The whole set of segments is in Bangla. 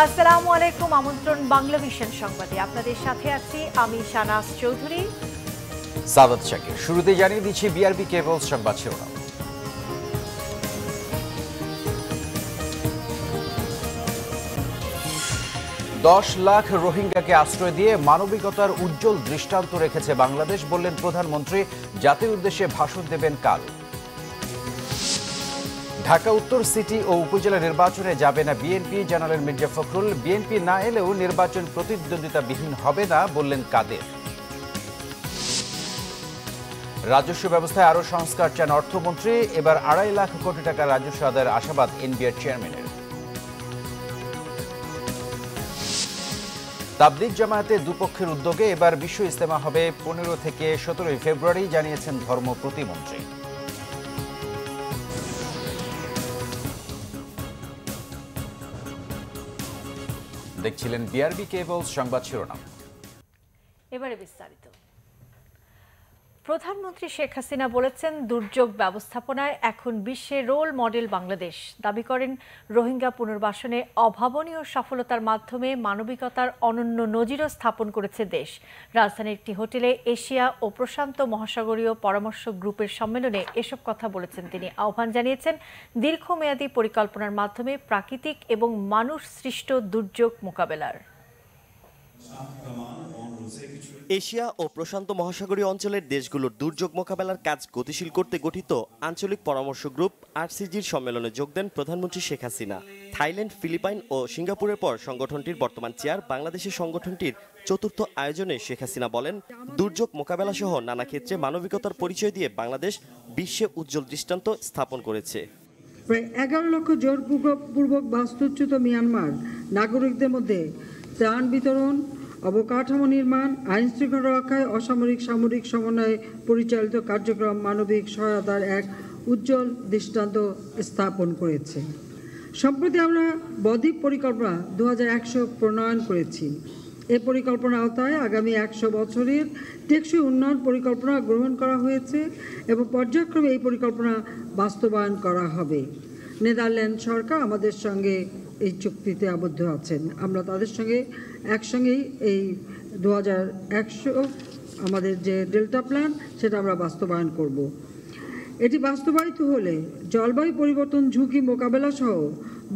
আসসালামু আলাইকুম। আমন্ত্রণ বাংলা ভিশন সংবাদে আপনাদের সাথে আছি আমি শানাজ চৌধুরী, সাদাত শাকির। শুরুতে জানিয়ে দিচ্ছি বিআরবি কেবলস সংবাদ শিরোনাম। 10 লাখ রোহিঙ্গাকে আশ্রয় দিয়ে মানবিকতার উজ্জ্বল দৃষ্টান্ত রেখেছে বাংলাদেশ, বললেন প্রধানমন্ত্রী। জাতির উদ্দেশ্যে ভাষণ দেবেন কাল। ঢাকা উত্তর সিটি ও উপজেলা নির্বাচনে যাবে না বিএনপি, জানালেন মির্জা ফখরুল। বিএনপি না এলেও নির্বাচন প্রতিদ্বন্দ্বিতাবিহীন হবে না, বললেন কাদের। রাজস্ব ব্যবস্থায় আরও সংস্কার চান অর্থমন্ত্রী। এবার 2.5 লাখ কোটি টাকা রাজস্ব আদায়ের আশাবাদ এনবিআর চেয়ারম্যানের। তাবলিগ জামায়াতে দুপক্ষের উদ্যোগে এবার বিশ্ব ইজতেমা হবে 15 থেকে 17 ফেব্রুয়ারি, জানিয়েছেন ধর্ম প্রতিমন্ত্রী। দেখছিলেন বিআরবি কেবলস সংবাদ শিরোনাম। এবারে বিস্তারিত। প্রধানমন্ত্রী শেখ হাসিনা বলেছেন, দুর্যোগ ব্যবস্থাপনায় এখন বিশ্বের রোল মডেল বাংলাদেশ। দাবি করেন, রোহিঙ্গা পুনর্বাসনে অভাবনীয় সফলতার মাধ্যমে মানবিকতার অনন্য নজিরও স্থাপন করেছে দেশ। রাজধানীর একটি হোটেলে এশিয়া ও প্রশান্ত মহাসাগরীয় পরামর্শ গ্রুপের সম্মেলনে এসব কথা বলেছেন তিনি। আহ্বান জানিয়েছেন দীর্ঘমেয়াদী পরিকল্পনার মাধ্যমে প্রাকৃতিক এবং মানুষ সৃষ্ট দুর্যোগ মোকাবেলার। এশিয়া ও প্রশান্ত মহাসাগরীয় অঞ্চলের দেশগুলোর দুর্যোগ মোকাবেলার কাজ গতিশীল করতে গঠিত আঞ্চলিক পরামর্শ গ্রুপ আরসিজির সম্মেলনে যোগ দেন প্রধানমন্ত্রী শেখ হাসিনা। থাইল্যান্ড, ফিলিপাইন ও সিঙ্গাপুরের পর সংগঠনটির বর্তমান চেয়ার বাংলাদেশের সংগঠনটির চতুর্থ আয়োজনে শেখ হাসিনা বলেন, দুর্যোগ মোকাবেলা সহ নানা ক্ষেত্রে মানবিকতার পরিচয় দিয়ে বাংলাদেশ বিশ্বে উজ্জ্বল দৃষ্টান্ত স্থাপন করেছে। প্রায় 11 লক্ষ জোরপূর্বক বাস্তুচ্যুত মিয়ানমার নাগরিকদের মধ্যে ত্রাণ বিতরণ, অবকাঠামো নির্মাণ, আইন শৃঙ্খলা রক্ষায় অসামরিক সামরিক সমন্বয়ে পরিচালিত কার্যক্রম মানবিক সহায়তার এক উজ্জ্বল দৃষ্টান্ত স্থাপন করেছে। সম্প্রতি আমরা বদ্বীপ পরিকল্পনা 2100 প্রণয়ন করেছি। এই পরিকল্পনার আওতায় আগামী 100 বছরের টেকসই উন্নয়ন পরিকল্পনা গ্রহণ করা হয়েছে এবং পর্যায়ক্রমে এই পরিকল্পনা বাস্তবায়ন করা হবে। নেদারল্যান্ড সরকার আমাদের সঙ্গে এই চুক্তিতে আবদ্ধ আছেন। আমরা তাদের সঙ্গে একসঙ্গেই এই 2100 আমাদের যে ডেল্টা প্ল্যান সেটা আমরা বাস্তবায়ন করব। এটি বাস্তবায়িত হলে জলবায়ু পরিবর্তন ঝুঁকি মোকাবেলা সহ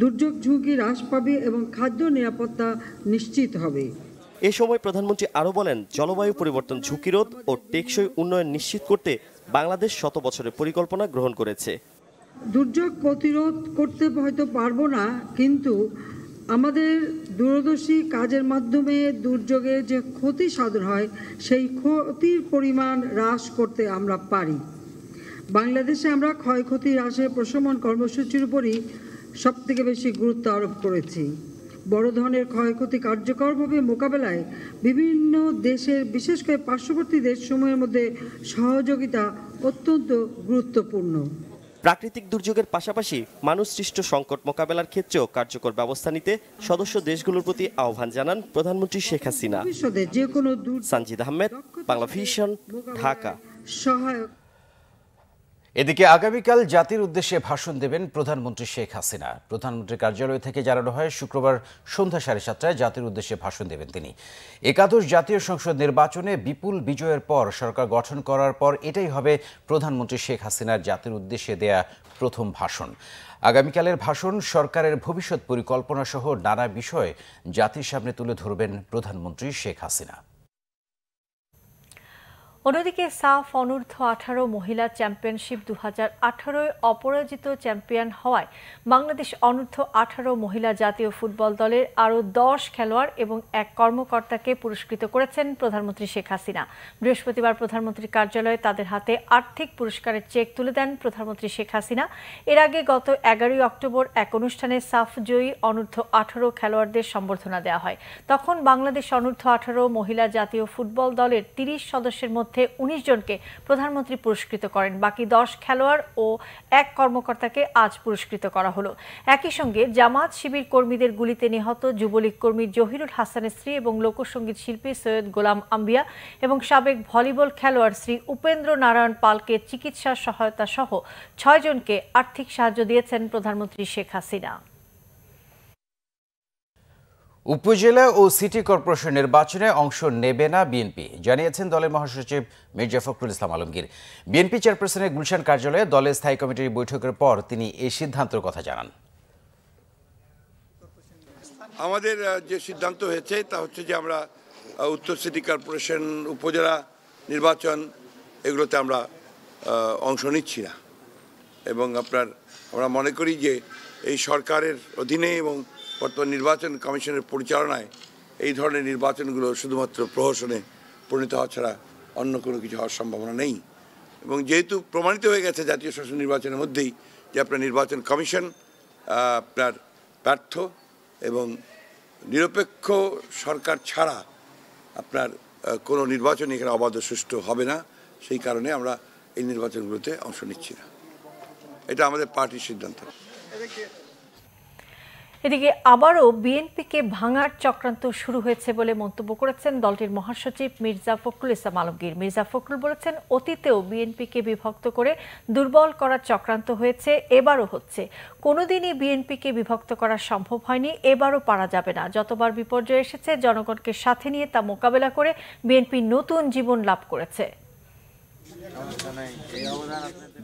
দুর্যোগ ঝুঁকি হ্রাস পাবে এবং খাদ্য নিরাপত্তা নিশ্চিত হবে। এ সময় প্রধানমন্ত্রী আরও বলেন, জলবায়ু পরিবর্তন ঝুঁকি রোধ ও টেকসই উন্নয়ন নিশ্চিত করতে বাংলাদেশ 100 বছরের পরিকল্পনা গ্রহণ করেছে। দুর্যোগ প্রতিরোধ করতে হয়তো পারবো না, কিন্তু আমাদের দূরদর্শী কাজের মাধ্যমে দুর্যোগে যে ক্ষতি সাধন হয় সেই ক্ষতির পরিমাণ হ্রাস করতে আমরা পারি। বাংলাদেশে আমরা ক্ষয়ক্ষতি হ্রাসের প্রশমন কর্মসূচির উপরই সবথেকে বেশি গুরুত্ব আরোপ করেছি। বড় ধরনের ক্ষয়ক্ষতি কার্যকরভাবে মোকাবেলায় বিভিন্ন দেশের, বিশেষ করে পার্শ্ববর্তী দেশসমূহের মধ্যে সহযোগিতা অত্যন্ত গুরুত্বপূর্ণ। প্রাকৃতিক দুর্যোগের পাশাপাশি মানুষ সৃষ্ট সংকট মোকাবেলার ক্ষেত্রেও কার্যকর ব্যবস্থা নিতে সদস্য দেশগুলোর প্রতি আহ্বান জানান প্রধানমন্ত্রী শেখ হাসিনা। সানজিদ আহমেদ, বাংলা ভিশন, ঢাকা। এদিকে আগামীকাল জাতির উদ্দেশ্যে ভাষণ দেবেন প্রধানমন্ত্রী শেখ হাসিনা। প্রধানমন্ত্রীর কার্যালয় থেকে জানানো হয়, শুক্রবার সন্ধ্যা 7:30টায় জাতির উদ্দেশ্যে ভাষণ দেবেন তিনি। একাদশ জাতীয় সংসদ নির্বাচনে বিপুল বিজয়ের পর সরকার গঠন করার পর এটাই হবে প্রধানমন্ত্রী শেখ হাসিনার জাতির উদ্দেশ্যে দেয়া প্রথম ভাষণ। আগামীকালের ভাষণ সরকারের ভবিষ্যৎ পরিকল্পনা সহ নানা বিষয় জাতির সামনে তুলে ধরবেন প্রধানমন্ত্রী শেখ হাসিনা। অন্যদিকে সাফ অনূর্ধ্ব 18 মহিলা চ্যাম্পিয়নশিপ 2018 অপরাজিত চ্যাম্পিয়ন হওয়ায় বাংলাদেশ অনূর্ধ্ব 18 মহিলা জাতীয় ফুটবল দলের আরও 10 খেলোয়াড় এবং এক কর্মকর্তাকে পুরস্কৃত করেছেন প্রধানমন্ত্রী শেখ হাসিনা। বৃহস্পতিবার প্রধানমন্ত্রীর কার্যালয়ে তাদের হাতে আর্থিক পুরস্কারের চেক তুলে দেন প্রধানমন্ত্রী শেখ হাসিনা। এর আগে গত 11 অক্টোবর এক অনুষ্ঠানে সাফ জয়ী অনূর্ধ্ব 18 খেলোয়াড়দের সম্বর্ধনা দেওয়া হয়। তখন বাংলাদেশ অনূর্ধ্ব 18 মহিলা জাতীয় ফুটবল দলের 30 সদস্যের মধ্যে 19 জনকে প্রধানমন্ত্রী পুরস্কৃত করেন। বাকি 10 খেলোয়াড় ও এক কর্মকর্তাকে আজ পুরস্কৃত করা হলো। একই সঙ্গে জামাত শিবির কর্মীদের গুলিতে নিহত যুবলীগ কর্মী জহিরুল হাসানের স্ত্রী এবং লোকসঙ্গীত শিল্পী সৈয়দ গোলাম আম্বিয়া এবং সাবেক ভলিবল খেলোয়াড় শ্রী উপেন্দ্র নারায়ণ পালকে চিকিৎসা সহায়তা সহ 6 জনকে আর্থিক সাহায্য দিয়েছেন প্রধানমন্ত্রী শেখ হাসিনা। উপজেলা ও সিটি কর্পোরেশন নির্বাচনে অংশ নেবে না বিএনপি, জানিয়েছেন দলের মহাসচিব মির্জা ফখরুল ইসলাম আলমগীর। বিএনপি চেয়ারপারসনের গুলশান কার্যালয়ে দলের স্থায়ী কমিটির বৈঠকের পর তিনি এই সিদ্ধান্তের কথা জানান। আমাদের যে সিদ্ধান্ত হয়েছে তা হচ্ছে যে আমরা উত্তর সিটি কর্পোরেশন, উপজেলা নির্বাচন এগুলোতে আমরা অংশ নিচ্ছি না। এবং আমরা মনে করি যে এই সরকারের অধীনে এবং বর্তমান নির্বাচন কমিশনের পরিচালনায় এই ধরনের নির্বাচনগুলো শুধুমাত্র প্রহসনে পরিণত হওয়া ছাড়া অন্য কোনো কিছু হওয়ার সম্ভাবনা নেই। এবং যেহেতু প্রমাণিত হয়ে গেছে জাতীয় সংসদ নির্বাচনের মধ্যেই যে আপনার নির্বাচন কমিশন আপনার ব্যর্থ এবং নিরপেক্ষ সরকার ছাড়া আপনার কোনো নির্বাচন এখানে অবাধ সুষ্ঠু হবে না, সেই কারণে আমরা এই নির্বাচনগুলোতে অংশ নিচ্ছি না। এটা আমাদের পার্টির সিদ্ধান্ত। এদিকে আবারও বিএনপিকে ভাঙার চক্রান্ত শুরু হয়েছে বলে মন্তব্য করেছেন দলটির মহাসচিব মির্জা ফখরুল ইসলাম আলমগীর। মির্জা ফখরুল বলেছেন, অতীতেও বিএনপিকে বিভক্ত করে দুর্বল করার চক্রান্ত হয়েছে, এবারও হচ্ছে। কোনোদিনই বিএনপিকে বিভক্ত করা সম্ভব হয়নি, এবারও পারা যাবে না। যতবার বিপর্যয় এসেছে জনগণকে সাথে নিয়ে তা মোকাবেলা করে বিএনপি নতুন জীবন লাভ করেছে।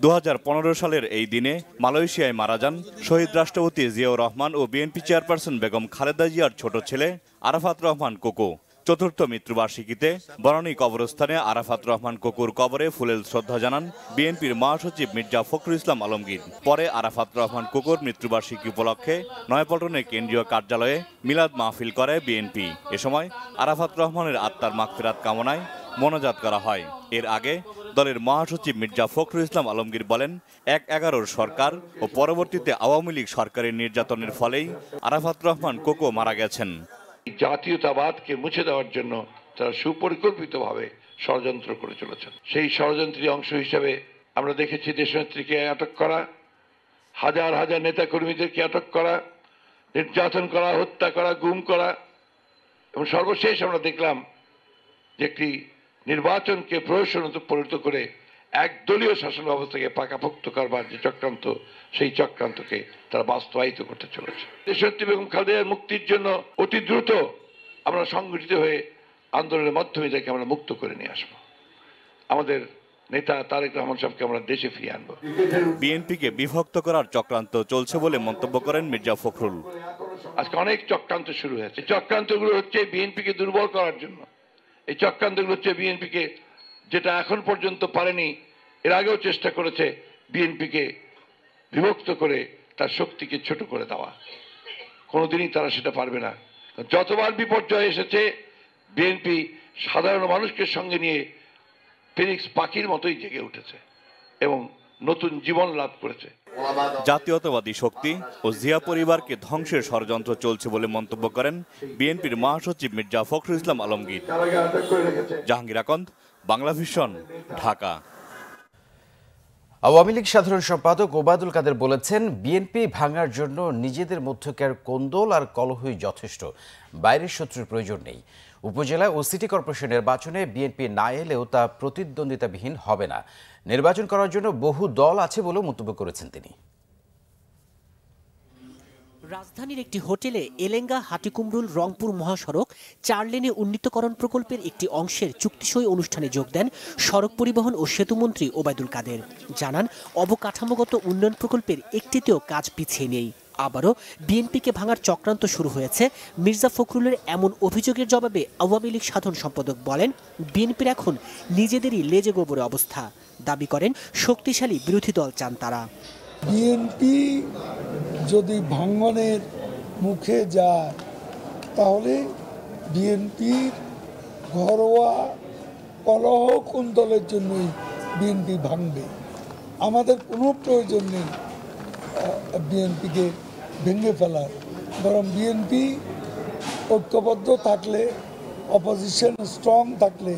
2015 সালের এই দিনে মালয়েশিয়ায় মারা যান শহীদ রাষ্ট্রপতি জিয়াউর রহমান ও বিএনপি চেয়ারপারসন বেগম খালেদা জিয়ার ছোট ছেলে আরাফাত রহমান কোকো। চতুর্থ মৃত্যুবার্ষিকীতে বনানী কবরস্থানে আরাফাত রহমান কোকুর কবরে ফুলেল শ্রদ্ধা জানান বিএনপির মহাসচিব মির্জা ফখরুল ইসলাম আলমগীর। পরে আরাফাত রহমান কোকুর মৃত্যুবার্ষিকী উপলক্ষে নয়াপল্টনের কেন্দ্রীয় কার্যালয়ে মিলাদ মাহফিল করে বিএনপি। এ সময় আরাফাত রহমানের আত্মার মাগফিরাত কামনায় মোনাজাত করা হয়। এর আগে দলের মহাসচিব মির্জা ফখরুল ইসলাম আলমগীর বলেন, ১/১১ সরকার ও পরবর্তীতে আওয়ামী লীগ সরকারের নির্যাতনের ফলেই আরাফাত রহমান কোকো মারা গেছেন। জাতীয়তাবাদকে মুছে দেওয়ার জন্য তারা সুপরিকল্পিতভাবে ষড়যন্ত্র করে চলেছেন। সেই ষড়যন্ত্রের অংশ হিসেবে আমরা দেখেছি দেশনেত্রীকে আটক করা, হাজার হাজার নেতাকর্মীদেরকে আটক করা, নির্যাতন করা, হত্যা করা, গুম করা, এবং সর্বশেষ আমরা দেখলাম যে একটি নির্বাচনকে প্রহসনে পরিণত করে একদলীয় শাসন ব্যবস্থাকে পাকাপোক্ত করবার যে চক্রান্ত, সেই চক্রান্তকে তারা বাস্তবায়িত করতে চলেছে। দেশনেত্রী বেগম খালেদা জিয়ার মুক্তির জন্য অতি দ্রুত আমরা সংগঠিত হয়ে আন্দোলনের মাধ্যমে তাকে আমরা মুক্ত করে নিয়ে আসবো। আমাদের নেতা তারেক রহমান সাহেবকে আমরা দেশে ফিরিয়ে আনবো। বিএনপিকে বিভক্ত করার চক্রান্ত চলছে বলে মন্তব্য করেন মির্জা ফখরুল। আজকে অনেক চক্রান্ত শুরু হয়েছে। চক্রান্তগুলো হচ্ছে বিএনপিকে দুর্বল করার জন্য। এই চক্রান্তগুলো হচ্ছে বিএনপিকে, যেটা এখন পর্যন্ত পারেনি, এর আগেও চেষ্টা করেছে বিএনপিকে বিভক্ত করে তার শক্তিকে ছোট করে দেওয়া। কোনোদিনই তারা সেটা পারবে না। যতবার বিপর্যয় এসেছে বিএনপি সাধারণ মানুষকে সঙ্গে নিয়ে ফিনিক্স পাখির মতোই জেগে উঠেছে এবং নতুন জীবন লাভ করেছে। জাতীয়তাবাদী শক্তি ও জিয়া পরিবারকে ধ্বংসের ষড়যন্ত্র চলছে বলে মন্তব্য করেন বিএনপির মহাসচিব মির্জা ফখরুল ইসলাম আলমগীর। জাহাঙ্গীর আকন্দ, বাংলা ভিশন, ঢাকা। আওয়ামী লীগ সাধারণ সম্পাদক ওবায়দুল কাদের বলেছেন, বিএনপি ভাঙার জন্য নিজেদের মধ্যকার কোন্দল আর কলহই যথেষ্ট, বাইরের শত্রুর প্রয়োজন নেই। উপজেলা ও সিটি কর্পোরেশন নির্বাচনে বিএনপি না এলেও তা প্রতিদ্বন্দ্বিতাবিহীন হবে না। নির্বাচন করার জন্য বহু দল আছে বলেও মন্তব্য করেছেন তিনি। রাজধানীর একটি হোটেলে এলেঙ্গা হাটিকুমরুল রংপুর মহাসড়ক 4 লেনে উন্নীতকরণ প্রকল্পের একটি অংশের চুক্তিসই অনুষ্ঠানে যোগ দেন সড়ক পরিবহন ও সেতুমন্ত্রী ওবায়দুল কাদের। জানান, অবকাঠামোগত উন্নয়ন প্রকল্পের একটিতেও কাজ পিছিয়ে নেই। আবারও বিএনপিকে ভাঙার চক্রান্ত শুরু হয়েছে। মির্জা ফখরুলের এমন অভিযোগের জবাবে আওয়ামী লীগ সাধারণ সম্পাদক বলেন, বিএনপির এখন নিজেদেরই লেজে গোবরে অবস্থা। দাবি করেন, শক্তিশালী বিরোধী দল চান তারা। বিএনপি যদি ভাঙনের মুখে যায় তাহলে বিএনপির ঘরোয়া কলহ কুন্দলের জন্যই বিএনপি ভাঙবে। আমাদের কোনো প্রয়োজন নেই বিএনপিকে ভেঙে ফেলার, বরং বিএনপি ঐক্যবদ্ধ থাকলে, অপোজিশন স্ট্রং থাকলে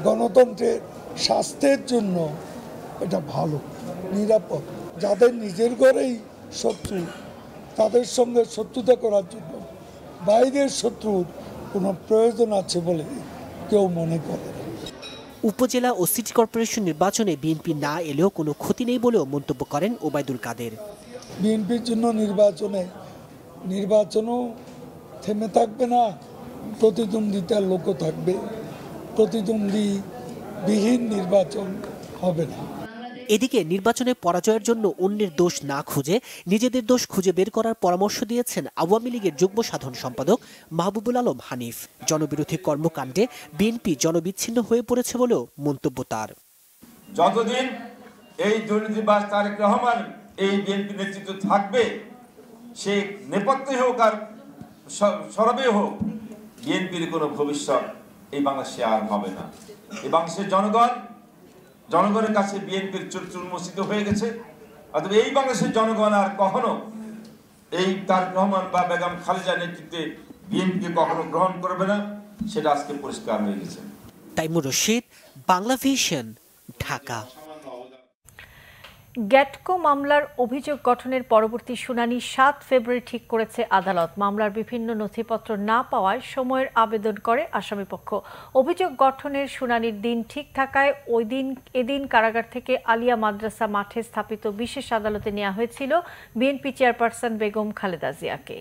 গণতন্ত্রের স্বাস্থ্যের জন্য এটা ভালো, নিরাপদ। যাদের নিজের ঘরেই শত্রু, তাদের সঙ্গে শত্রুতা করার জন্য বাইরের শত্রুর কোনো প্রয়োজন আছে বলে কেউ মনে করে না। উপজেলা ও সিটি কর্পোরেশন নির্বাচনে বিএনপি না এলেও কোনো ক্ষতি নেই বলেও মন্তব্য করেন ওবায়দুল কাদের। বিএনপির জন্য নির্বাচনও থেমে থাকবে না, প্রতিদ্বন্দ্বিতার লোকও থাকবে, প্রতিদ্বন্দ্বীবিহীন নির্বাচন হবে না। এদিকে নির্বাচনে পরাজয়ের জন্য অন্যের দোষ না খুঁজে নিজেদের দোষ খুঁজে বের করার পরামর্শ দিয়েছেন আওয়ামী লীগের যুগ্ম সাধারণ সম্পাদক মাহবুবুল আলম হানিফ। জনবিরোধী কর্মকাণ্ডে বিএনপি জনবিচ্ছিন্ন হয়ে পড়েছে বলেও মন্তব্য তার। যতদিন এই দুর্নীতিবাজ তারেক রহমান এই বিএনপি নেতৃত্ব থাকবে, সে নেপথ্যে হোক আর সরবে হোক, বিএনপির কোনো ভবিষ্যৎ এই বাংলাদেশে আর হবে না। এই বাংলাদেশের জনগণের কাছে বিএনপির চরিত্র উন্মোচিত হয়ে গেছে। অথবা এই বাংলাদেশের জনগণ আর কখনো এই তারেক রহমান বা বেগম খালেদার নেতৃত্বে বিএনপিকে কখনো গ্রহণ করবে না, সেটা আজকে পরিষ্কার হয়ে গেছে। তাইমুর রশিদ, বাংলা ভিশন, ঢাকা। গ্যাটকো মামলার অভিযোগ গঠনের পরবর্তী শুনানি ৭ ফেব্রুয়ারি ঠিক করেছে আদালত। মামলার বিভিন্ন নথিপত্র না পাওয়ায় সময়ের আবেদন করে আসামিপক্ষ। অভিযোগ গঠনের শুনানির দিন ঠিক থাকায় এদিন কারাগার থেকে আলিয়া মাদ্রাসা মাঠে স্থাপিত বিশেষ আদালতে নেওয়া হয়েছিল বিএনপি চেয়ারপারসন বেগম খালেদা জিয়াকে।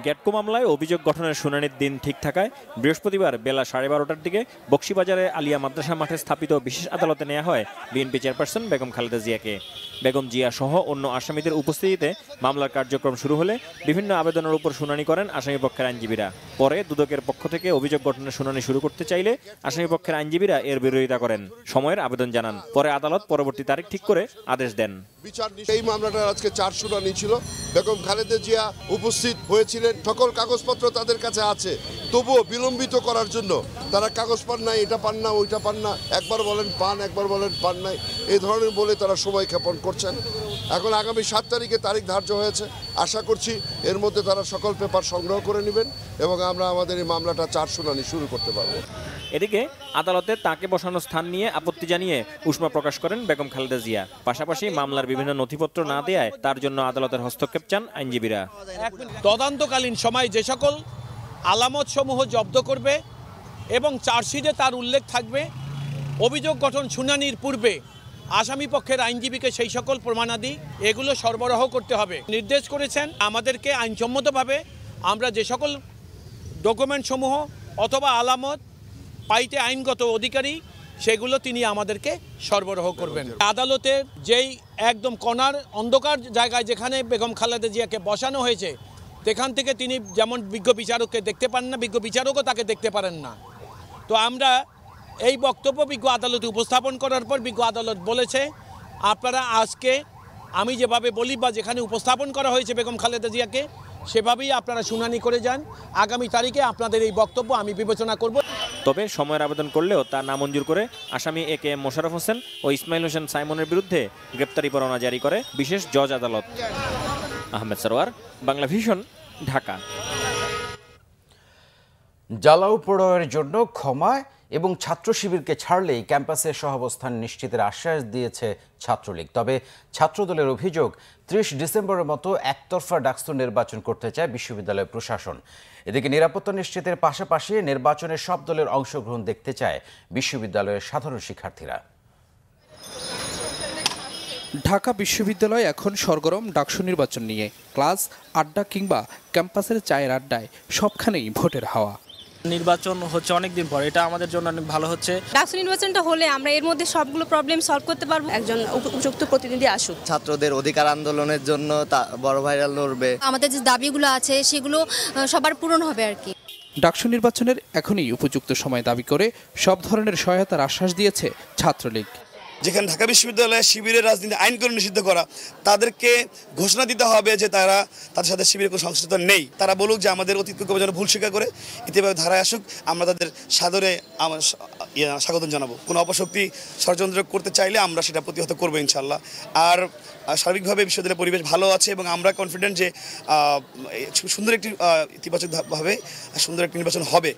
গ্যাটকো মামলায় অভিযোগ গঠনের শুনানির দিন ঠিক থাকায় বৃহস্পতিবার বেলা 12:30টার দিকে বকশীবাজারে আলিয়া মাদ্রাসা মাঠে স্থাপিত বিশেষ আদালতে নেওয়া হয় বিএনপি চেয়ারপারসন বেগম খালেদা জিয়াকে। বেগম জিয়া সহ অন্য আসামিদের উপস্থিতিতে মামলার কার্যক্রম শুরু হলে বিভিন্ন আবেদনের উপর শুনানি করেন আসামিপক্ষের আইনজীবীরা। পরে দুদকের পক্ষ থেকে অভিযোগ গঠনের শুনানি শুরু করতে চাইলে আসামিপক্ষের আইনজীবীরা এর বিরোধিতা করেন, সময়ের আবেদন জানান। পরে আদালত পরবর্তী তারিখ ঠিক করে আদেশ দেন। এই মামলাটার আজকে 4 শুনানি ছিল। বেগম খালেদা জিয়া উপস্থিত হয়েছিলেন, সকল কাগজপত্র তাদের কাছে আছে, তবুও বিলম্বিত করার জন্য তারা কাগজ পান নাই, এটা পান না, ওইটা পান না, একবার বলেন পান, একবার বলেন পান নাই, এই ধরনের বলে তারা সময় ক্ষেপণ করছেন। এখন আগামী 7 তারিখে তারিখ ধার্য হয়েছে। আশা করছি এর মধ্যে তারা সকল পেপার সংগ্রহ করে নেবেন এবং আমরা আমাদের এই মামলাটা 4 শুনানি শুরু করতে পারবো। এদিকে আদালতে তাকে বসানো স্থান নিয়ে আপত্তি জানিয়ে উষ্মা প্রকাশ করেন বেগম খালেদা জিয়া। পাশাপাশি মামলার বিভিন্ন নথিপত্র না দেয়ায় তার জন্য আদালতের হস্তক্ষেপ চান আইনজীবীরা। তদন্তকালীন সময় যে সকল আলামত সমূহ জব্দ করবে এবং চার্জশিটে তার উল্লেখ থাকবে, অভিযোগ গঠন শুনানির পূর্বে আসামি পক্ষের আইনজীবীকে সেই সকল প্রমাণাদি এগুলো সরবরাহ করতে হবে নির্দেশ করেছেন। আমাদেরকে আইনসম্মতভাবে আমরা যে সকল ডকুমেন্ট সমূহ অথবা আলামত পাইতে আইনগত অধিকারী, সেগুলো তিনি আমাদেরকে সরবরাহ করবেন। আদালতে যেই একদম কণার অন্ধকার জায়গায় যেখানে বেগম খালেদা জিয়াকে বসানো হয়েছে, সেখান থেকে তিনি যেমন বিজ্ঞ বিচারককে দেখতে পান না, বিজ্ঞ বিচারকও তাকে দেখতে পারেন না। তো আমরা এই বক্তব্য বিজ্ঞ আদালতে উপস্থাপন করার পর বিজ্ঞ আদালত বলেছে, আপনারা আজকে আমি যেভাবে বলি বা যেখানে উপস্থাপন করা হয়েছে বেগম খালেদা জিয়াকে, সেভাবেই আপনারা শুনানি করে যান। আগামী তারিখে আপনাদের এই বক্তব্য আমি বিবেচনা করব। তবে সময়ের আবেদন করলেও তা নামঞ্জুর করে আসামি AKM মোশাররফ হোসেন ও ইসমাইল হোসেন সাইমনের বিরুদ্ধে গ্রেপ্তারি পরোয়ানা জারি করে বিশেষ জজ আদালত। আহমেদ সরওয়ার, বাংলা ভিশন, ঢাকা। জ্বালাও পোড়াওয়ের জন্য ক্ষমা এবং ছাত্র শিবিরকে ছাড়লেই ক্যাম্পাসে সহাবস্থান নিশ্চিতের আশ্বাস দিয়েছে ছাত্রলীগ। তবে ছাত্রদলের অভিযোগ, 30 ডিসেম্বরের মতো একতরফা ডাকসু নির্বাচন করতে চায় বিশ্ববিদ্যালয় প্রশাসন। এদিকে নিরাপত্তা নিশ্চিতের পাশাপাশি নির্বাচনে সব দলের অংশগ্রহণ দেখতে চায় বিশ্ববিদ্যালয়ের সাধারণ শিক্ষার্থীরা। ঢাকা বিশ্ববিদ্যালয় এখন সরগরম ডাকসু নির্বাচন নিয়ে। ক্লাস, আড্ডা কিংবা ক্যাম্পাসের চায়ের আড্ডায় সবখানেই ভোটের হাওয়া। নির্বাচন হচ্ছে অনেকদিন পর, এটা আমাদের জন্য অনেক ভালো হচ্ছে। ডাকসু নির্বাচনটা হলে আমরা এর মধ্যে সবগুলো প্রবলেম সলভ করতে পারবো। একজন উপযুক্ত প্রতিনিধি আসুক। ছাত্রদের অধিকার আন্দোলনের জন্য বড় ভাইরা লড়বে। আমাদের যে দাবিগুলো আছে সেগুলো সবার পূরণ হবে আর কি। ডাকসু নির্বাচনের এখনই উপযুক্ত সময় দাবি করে সব ধরনের সহায়তার আশ্বাস দিয়েছে ছাত্রলীগ। যেখানে ঢাকা বিশ্ববিদ্যালয়ে শিবিরের রাজনীতি আইন করে নিষিদ্ধ করা, তাদেরকে ঘোষণা দিতে হবে যে তাদের সাথে শিবিরের কোনো সংশ্লিষ্টতা নেই। তারা বলুক যে আমাদের অতীতকে যেন ভুল স্বীকার করে ইতিবাচক ধারায় আসুক, আমরা তাদের সাদরে স্বাগত জানাবো। কোনো অপশক্তি ষড়যন্ত্র করতে চাইলে আমরা সেটা প্রতিহত করবো ইনশাল্লাহ। আর সার্বিকভাবে বিশ্ববিদ্যালয়ের পরিবেশ ভালো আছে এবং আমরা কনফিডেন্ট যে সুন্দর একটি ইতিবাচকভাবে সুন্দর একটি নির্বাচন হবে।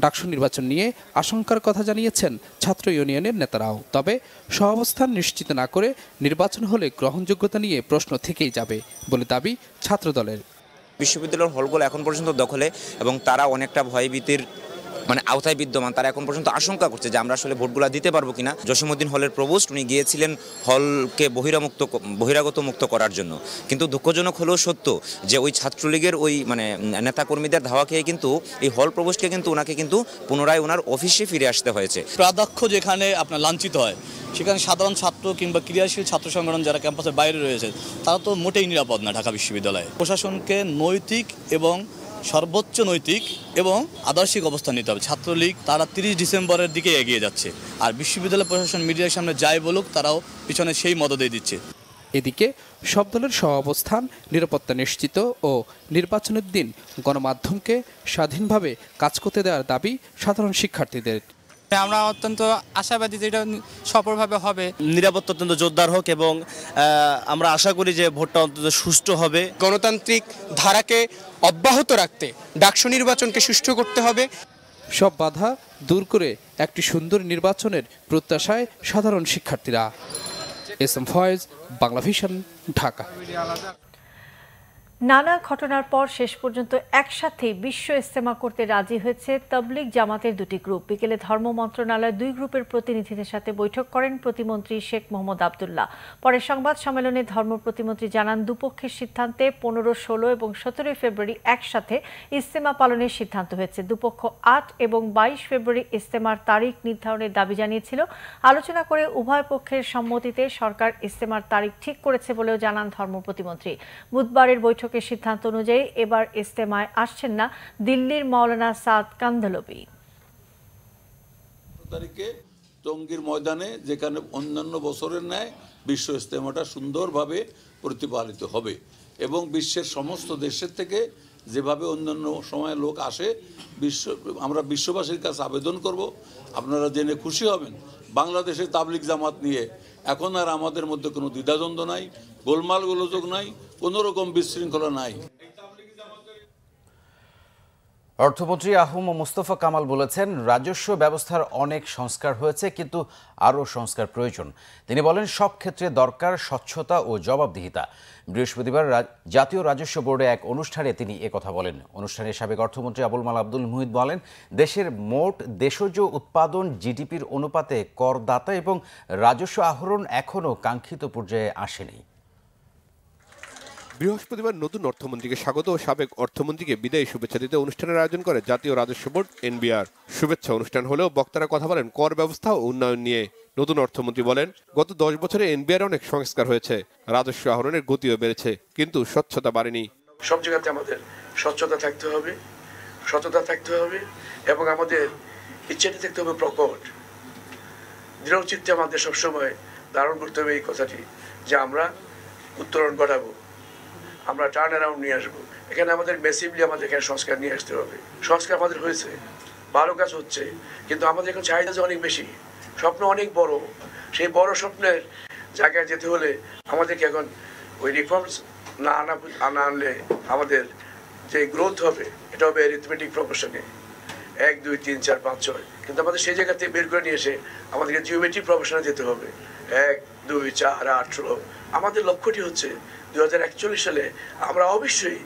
ডাকসু নির্বাচন নিয়ে আশঙ্কার কথা জানিয়েছেন ছাত্র ইউনিয়নের নেতারাও। তবে সহাবস্থান নিশ্চিত না করে নির্বাচন হলে গ্রহণযোগ্যতা নিয়ে প্রশ্ন থেকেই যাবে বলে দাবি ছাত্রদলের। বিশ্ববিদ্যালয়ের হলগুলো এখন পর্যন্ত দখলে এবং তারা অনেকটা ভয়ভীতির মানে আওতায় বিদ্যমান, তারা এখন পর্যন্ত আশঙ্কা করছে যে আমরা আসলে ভোটগুলো দিতে পারবো কিনা। জসীমউদ্দিন হলের প্রভোস্ট উনি গিয়েছিলেন হলকে বহিরাগত মুক্ত করার জন্য, কিন্তু দুঃখজনক হলেও সত্য যে ওই ছাত্রলীগের ওই মানে নেতাকর্মীদের ধাওয়া খেয়ে কিন্তু এই হল প্রভোস্টকে কিন্তু ওনাকে কিন্তু পুনরায় ওনার অফিসে ফিরে আসতে হয়েছে। প্রাধ্যক্ষ যেখানে আপনার লাঞ্ছিত হয়, সেখানে সাধারণ ছাত্র কিংবা ক্রিয়াশীল ছাত্র সংগঠন যারা ক্যাম্পাসের বাইরে রয়েছে তারা তো মোটেই নিরাপদ না ঢাকা বিশ্ববিদ্যালয়ে। প্রশাসনকে নৈতিক এবং সর্বোচ্চ নৈতিক এবং আদর্শিক অবস্থান নিতে হবে। ছাত্রলীগ তারা 30 ডিসেম্বরের দিকে এগিয়ে যাচ্ছে, আর বিশ্ববিদ্যালয় প্রশাসন মিডিয়ার সামনে যাই বলুক তারাও পিছনে সেই মদতই দিচ্ছে। এদিকে সব দলের সহাবস্থান, নিরাপত্তা নিশ্চিত ও নির্বাচনের দিন গণমাধ্যমকে স্বাধীনভাবে কাজ করতে দেওয়ার দাবি সাধারণ শিক্ষার্থীদের। আমরা অত্যন্ত আশাবাদী যে এটা সফলভাবে হবে। নিরাপত্তা অত্যন্ত জোরদার হোক এবং আমরা আশা করি যে ভোটটা অন্তত সুষ্ঠু হবে। গণতান্ত্রিক ধারাকে অব্যাহত রাখতে ডাকসু নির্বাচনকে সুষ্ঠু করতে হবে। সব বাধা দূর করে একটি সুন্দর নির্বাচনের প্রত্যাশায় সাধারণ শিক্ষার্থীরা। SM Foyez, Bangla Vision, Dhaka. নানা ঘটনার পর শেষ পর্যন্ত একসাথে বিশ্ব ইজতেমা করতে রাজি হয়েছে তাবলিগ জামাতের দুটি গ্রুপ। বিকেলে ধর্ম মন্ত্রণালয়ের দুই গ্রুপের প্রতিনিধিদের সাথে বৈঠক করেন প্রতিমন্ত্রী শেখ মোহাম্মদ আবদুল্লাহ। পরে সংবাদ সম্মেলনে ধর্ম প্রতিমন্ত্রী জানান, দুপক্ষের সিদ্ধান্তে 15, 16 এবং 17 ফেব্রুয়ারি একসাথে ইজতেমা পালনের সিদ্ধান্ত হয়েছে। দুপক্ষ 8 এবং 22 ফেব্রুয়ারি ইজতেমার তারিখ নির্ধারণের দাবি জানিয়েছিল। আলোচনা করে উভয় পক্ষের সম্মতিতে সরকার ইজতেমার তারিখ ঠিক করেছে বলেও জানান ধর্ম প্রতিমন্ত্রী। বুধবারের বৈঠকে সিদ্ধান্ত অনুযায়ী এবার ইজতেমায় আসছেন না দিল্লির মাওলানা সাদ কান্ধলভি। তারিখে টঙ্গীর ময়দানে, যেখানে অন্যান্য বছরের ন্যায় বিশ্ব ইজতেমাটা সুন্দরভাবে প্রতিপালিত হবে এবং বিশ্বের সমস্ত দেশের থেকে যেভাবে অন্যান্য সময় লোক আসে, আমরা বিশ্ববাসীর কাছে আবেদন করব, আপনারা জেনে খুশি হবেন বাংলাদেশের তাবলিগ জামাত নিয়ে এখন আর আমাদের মধ্যে কোনো দ্বিধাদ্বন্দ্ব নাই, গোলমাল গোলযোগ নাই, কোনো রকম বিশৃঙ্খলা নাই। অর্থমন্ত্রী আহম মোস্তফা কামাল বলেছেন, রাজস্ব ব্যবস্থার অনেক সংস্কার হয়েছে, কিন্তু আরও সংস্কার প্রয়োজন। তিনি বলেন, সব ক্ষেত্রে দরকার স্বচ্ছতা ও জবাবদিহিতা। বৃহস্পতিবার জাতীয় রাজস্ব বোর্ডে এক অনুষ্ঠানে তিনি একথা বলেন। অনুষ্ঠানে সাবেক অর্থমন্ত্রী আবুল মাল আব্দুল মুহিত বলেন, দেশের মোট দেশজ উৎপাদন জিডিপির অনুপাতে করদাতা এবং রাজস্ব আহরণ এখনও কাঙ্ক্ষিত পর্যায়ে আসেনি। বৃহস্পতিবার নতুন অর্থমন্ত্রীকে স্বাগত ও সাবেক অর্থমন্ত্রীকে বিদায়ী শুভেচ্ছা দিতে অনুষ্ঠানের আয়োজন করে জাতীয় রাজস্ব বোর্ড এনবিআর। শুভেচ্ছা অনুষ্ঠান হলেও বক্তারা কথা বলেন কর ব্যবস্থা ও উন্নয়ন নিয়ে। নতুন অর্থমন্ত্রী বলেন, গত 10 বছরে এনবিআর অনেক সংস্কার হয়েছে, রাজস্ব আহরণের গতিও বেড়েছে, কিন্তু স্বচ্ছতা বাড়েনি। সব জায়গাতে আমাদের স্বচ্ছতা থাকতে হবে, সততা থাকতে হবে এবং আমাদের ইচ্ছাটি থাকতে হবে প্রকট। দৃঢ়চিত্তে আমাদের সবসময় ধারণ করতে হবে এই কথাটি যে আমরা উত্তরণ ঘটাবো, আমরা টার্ন অ্যারাউন্ড নিয়ে আসবো। এখানে আমাদের মেসিভলি আমাদের এখানে সংস্কার নিয়ে আসতে হবে। সংস্কার আমাদের হয়েছে, ভালো কাজ হচ্ছে, কিন্তু আমাদের এখন চাহিদা যে অনেক বেশি, স্বপ্ন অনেক বড়। সেই বড় স্বপ্নের জায়গায় যেতে হলে আমাদেরকে এখন ওই রিফর্মস না আনলে আমাদের যে গ্রোথ হবে এটা হবে অ্যারিথমেটিক প্রপোর্শনে 1, 2, 3, 4, 5, 6। কিন্তু আমাদের সেই জায়গা থেকে বের করে নিয়ে এসে আমাদেরকে জিওমেট্রিক প্রপোর্শনে যেতে হবে 1, 2, 4, 8, 16। আমাদের লক্ষ্যটি হচ্ছে 2041 সালে আমরা অবশ্যই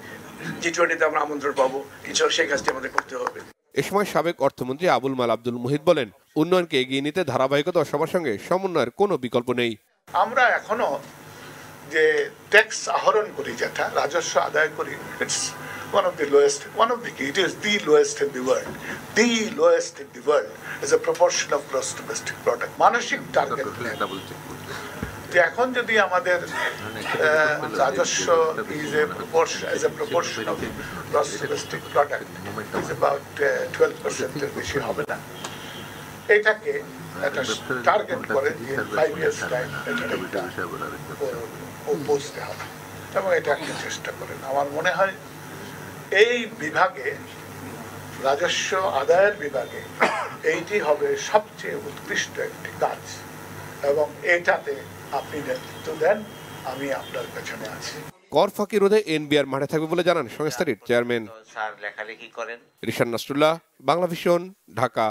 G20-তে আমরা আমন্ত্রণ পাবো। ইনশাআল্লাহ সেই কাজটি আমাদের করতে হবে। এ সময় সাবেক অর্থমন্ত্রী আবুল মাল আব্দুল মুহিত বলেন, উন্নয়নকে এগিয়ে নিতে ধারাবাহিকতা ও সবার সঙ্গে সমন্বয়ের কোনো বিকল্প নেই। আমরা এখনো যে ট্যাক্স আহরণ করি, যেটা রাজস্ব আদায় করি, it's one of the lowest, it is the lowest in the world. The lowest in the world is a proportion of gross domestic product. মানসিক টার্গেট যে এখন যদি আমাদের রাজস্ব is a proportion of gross domestic product is about 12% এর বেশি হবে না। এটাকে একটা টার্গেট করে 5 years টাইম পৌঁছতে হবে এবং এটা একটা চেষ্টা করেন। আমার মনে হয় এই বিভাগে, রাজস্ব আদায়ের বিভাগে, এইটি হবে সবচেয়ে উৎকৃষ্ট একটি কাজ এবং এটাতে আপনি নেতৃত্ব দেন, আমি আপনার পেছনে আছি। কর ফাঁকি রোধে এনবিআর মাঠে থাকবে বলে জানান সংস্থাটির চেয়ারম্যান। রিশান নাসরুল্লাহ, বাংলা ভিশন, ঢাকা।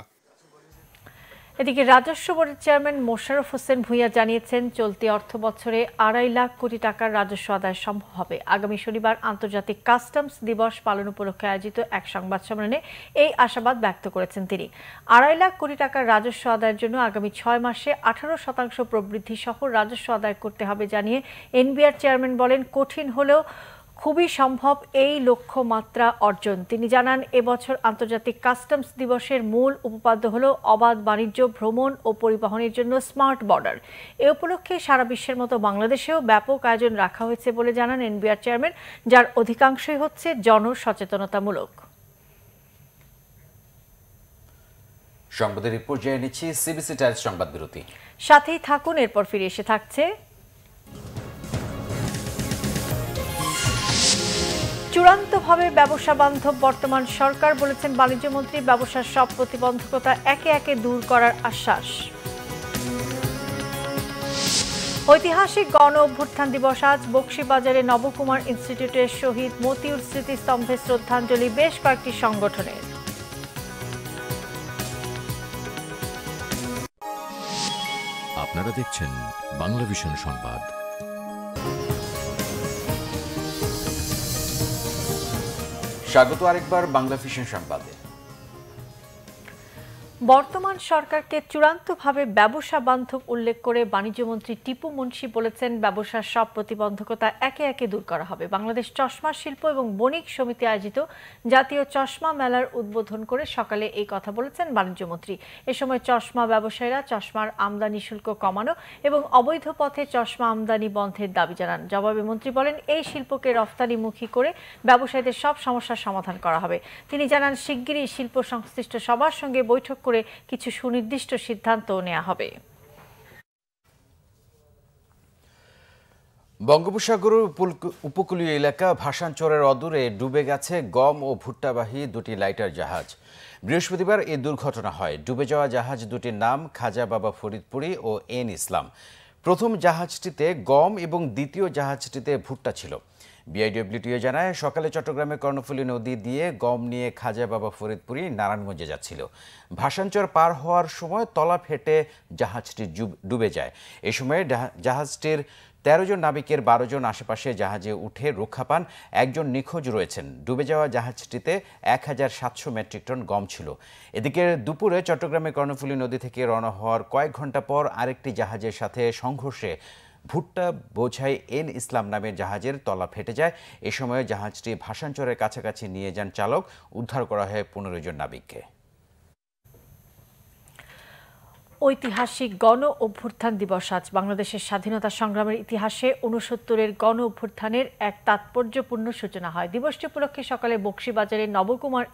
এদিকে রাজস্ব বোর্ডের চেয়ারম্যান মোশাররফ হোসেন ভূঁইয়া জানিয়েছেন, চলতি অর্থ বছরে 2.5 লাখ কোটি টাকার রাজস্ব আদায় সম্ভব হবে। আগামী শনিবার আন্তর্জাতিক কাস্টমস দিবস পালন উপলক্ষে আয়োজিত এক সংবাদ সম্মেলনে এই আশাবাদ ব্যক্ত করেছেন তিনি। 2.5 লাখ কোটি টাকার রাজস্ব আদায়ের জন্য আগামী 6 মাসে 18% প্রবৃদ্ধি সহ রাজস্ব আদায় করতে হবে জানিয়ে এনবিআর চেয়ারম্যান বলেন, কঠিন হলেও খুবই সম্ভব এই লক্ষ্যমাত্রা অর্জন। তিনি জানান, এবছর আন্তর্জাতিক কাস্টমস দিবসের মূল উপপাদ্য হল অবাধ বাণিজ্য, ভ্রমণ ও পরিবহনের জন্য স্মার্ট বর্ডার। এ উপলক্ষে সারা বিশ্বের মতো বাংলাদেশেও ব্যাপক আয়োজন রাখা হয়েছে বলে জানান এনবিআর চেয়ারম্যান, যার অধিকাংশই হচ্ছে জনসচেতনতামূলক। সংবাদের রিপোর্ট জেনে নিচ্ছি সিবিসি টাইমস সংবাদ বিরতি। সাথেই থাকুন, এরপর ফিরে এসে থাকছে চূড়ান্তভাবে ব্যবসা বান্ধব বর্তমান সরকার, বলেছেন বাণিজ্যমন্ত্রী। ব্যবসার সব প্রতিবন্ধকতা একে একে দূর করার আশ্বাস। ঐতিহাসিক গণ অভ্যুত্থান দিবস আজ। বকশীবাজারে নবকুমার ইনস্টিটিউটের শহীদ মতিউর স্মৃতিস্তম্ভে শ্রদ্ধাঞ্জলি বেশ কয়েকটি সংগঠনের। আপনারা দেখছেন বাংলা ভিশন সংবাদ। স্বাগত আরেকবার বাংলা ভিশন সংবাদে। বর্তমান সরকারকে চূড়ান্তভাবে ব্যবসা বান্ধব উল্লেখ করে বাণিজ্যমন্ত্রী টিপু মুন্সি বলেছেন, ব্যবসার সব প্রতিবন্ধকতা একে একে দূর করা হবে। বাংলাদেশ চশমা শিল্প এবং বণিক সমিতি আয়োজিত জাতীয় চশমা মেলার উদ্বোধন করে সকালে এই কথা বলেছেন বাণিজ্যমন্ত্রী। এ সময় চশমা ব্যবসায়ীরা চশমার আমদানি শুল্ক কমানো এবং অবৈধ পথে চশমা আমদানি বন্ধের দাবি জানান। জবাবে মন্ত্রী বলেন, এই শিল্পকে রফতানিমুখী করে ব্যবসায়ীদের সব সমস্যার সমাধান করা হবে। তিনি জানান, শিগগিরই শিল্প সংশ্লিষ্ট সবার সঙ্গে বৈঠক করে কিছু সুনির্দিষ্ট সিদ্ধান্ত নেওয়া হবে। বঙ্গোপসাগরের উপকূলীয় এলাকা ভাসানচরের অদূরে ডুবে গেছে গম ও ভুট্টাবাহী দুটি লাইটার জাহাজ। বৃহস্পতিবার এই দুর্ঘটনা হয়। ডুবে যাওয়া জাহাজ দুটির নাম খাজা বাবা ফরিদপুরি ও এন ইসলাম। প্রথম জাহাজটিতে গম এবং দ্বিতীয় জাহাজটিতে ভুট্টা ছিল। বিআইডব্লিউটিও জানায়, সকালে চট্টগ্রামের কর্ণফুলী নদী দিয়ে গম নিয়ে খাজা বাবা ফরিদপুরি নারায়ণগঞ্জে যাচ্ছিল। ভাসানচর পার হওয়ার সময় তলা ফেটে জাহাজটি ডুবে যায়। এ সময় জাহাজটির 13 জন নাবিকের 12 জন আশেপাশে জাহাজে উঠে রক্ষা পান। একজন নিখোঁজ রয়েছেন। ডুবে যাওয়া জাহাজটিতে 1700 মেট্রিক টন গম ছিল। এদিকে দুপুরে চট্টগ্রামের কর্ণফুলী নদী থেকে রওনা হওয়ার কয়েক ঘন্টা পর আরেকটি জাহাজের সাথে সংঘর্ষে ভুট্টা বোঝাই এন ইসলাম নামের জাহাজের তলা ফেটে যায়। এ সময় জাহাজটি ভাসানচরের কাছাকাছি নিয়ে যান চালক। উদ্ধার করা হয় 15 জন নাবিককে। ঐতিহাসিক গণ অভ্যুত্থান দিবস আজ। বাংলাদেশের স্বাধীনতা সংগ্রামের ইতিহাসে 69-এর গণ অভ্যুত্থানের এক তাৎপর্যপূর্ণ সূচনা হয়। দিবসটি উপলক্ষে সকালে বকশীবাজারের নবকুমার